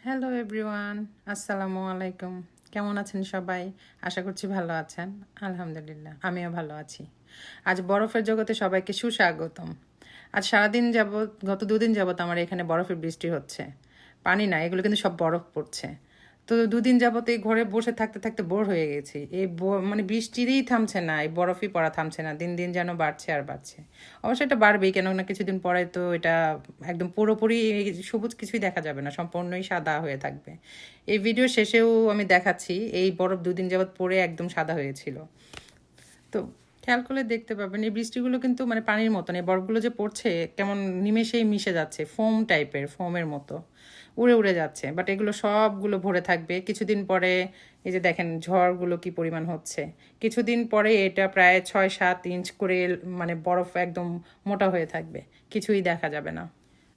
Hello everyone, আসসালামু আলাইকুম। কেমন আছেন সবাই? আশা করছি ভালো আছেন। আলহামদুলিল্লাহ, আমিও ভালো আছি। আজ বরফের জগতে সবাইকে সুস্বাগতম। আজ সারাদিন যাবৎ, গত দুদিন যাবৎ আমার এখানে বরফের বৃষ্টি হচ্ছে। পানি না, এগুলো কিন্তু সব বরফ পড়ছে। তো দুদিন যাবত এই ঘরে বসে থাকতে থাকতে বোর হয়ে গেছি। মানে বৃষ্টিরই থামছে না, এই বরফই পড়া থামছে না, দিন দিন যেন বাড়ছে আর বাড়ছে। অবশ্যই এটা বাড়বেই, কেননা কিছুদিন পরে তো এটা একদম পুরোপুরি সবুজ কিছুই দেখা যাবে না, সম্পূর্ণই সাদা হয়ে থাকবে। এই ভিডিও শেষেও আমি দেখাচ্ছি এই বরফ দুদিন যাবত পড়ে একদম সাদা হয়েছিল। তো খেয়াল করলে দেখতে পাবেন এই বৃষ্টিগুলো কিন্তু মানে পানির মতন, এই বরফগুলো যে পড়ছে কেমন নিমেষেই মিশে যাচ্ছে, ফোম টাইপের, ফোমের মতো উড়ে উড়ে যাচ্ছে। বাট এগুলো সবগুলো ভরে থাকবে কিছুদিন পরে। এই যে দেখেন ঝড়গুলো কি পরিমাণ হচ্ছে, কিছুদিন পরে এটা প্রায় 6-7 ইঞ্চ করে মানে বরফ একদম মোটা হয়ে থাকবে, কিছুই দেখা যাবে না।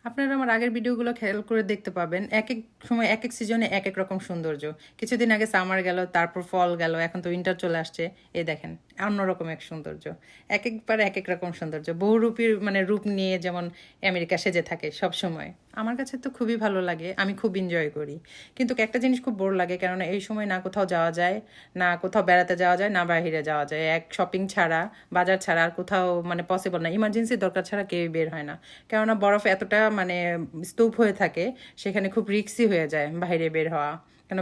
আপনারা আমার আগের ভিডিওগুলো খেয়াল করে দেখতে পাবেন, এক এক সময় এক এক সিজনে এক এক রকম সৌন্দর্য। কিছুদিন আগে সামার গেল, তারপর ফল গেল, এখন তো উইন্টার চলে আসছে। এই দেখেন অন্যরকম এক সৌন্দর্য, এক একবার এক এক রকম সৌন্দর্য, বহুরূপীর মানে রূপ নিয়ে যেমন আমেরিকা সেজে থাকে সব সময়। আমার কাছে তো খুবই ভালো লাগে, আমি খুব এনজয় করি। কিন্তু একটা জিনিস খুব বোর লাগে, কেননা এই সময় না কোথাও যাওয়া যায়, না কোথাও বেড়াতে যাওয়া যায়, না বাইরে যাওয়া যায়। এক শপিং ছাড়া, বাজার ছাড়া আর কোথাও মানে পসিবল না, ইমার্জেন্সি দরকার ছাড়া কেউই বের হয় না। কেননা বরফ এতটা মানে স্তূপ হয়ে থাকে, সেখানে খুব রিস্কি হয়ে যায় বাইরে বের হওয়া। কেন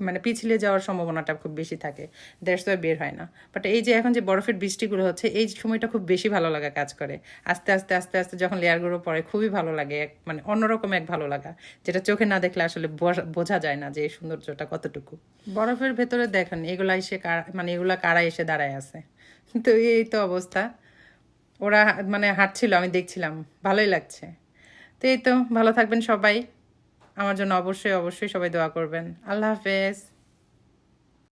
মানে পিছলে যাওয়ার সম্ভাবনাটা খুব বেশি থাকে, দ্যাটস ওয়াই বের হয় না। বাট এই যে এখন যে বরফের বৃষ্টিগুলো হচ্ছে, এই সময়টা খুব বেশি ভালো লাগা কাজ করে। আস্তে আস্তে আস্তে আস্তে যখন লেয়ারগুলো পড়ে, খুবই ভালো লাগে, এক মানে অন্যরকম এক ভালো লাগা, যেটা চোখে না দেখলে আসলে বোঝা যায় না যে এই সৌন্দর্যটা কতটুকু। বরফের ভেতরে দেখেন এগুলা এসে মানে এগুলা কারা এসে দাঁড়ায় আছে। তো এই তো অবস্থা, ওরা মানে হাঁটছিল, আমি দেখছিলাম, ভালোই লাগছে। তো এই তো, ভালো থাকবেন সবাই, আমার জন্য অবশ্যই অবশ্যই সবাই দোয়া করবেন। আল্লাহ হাফেজ।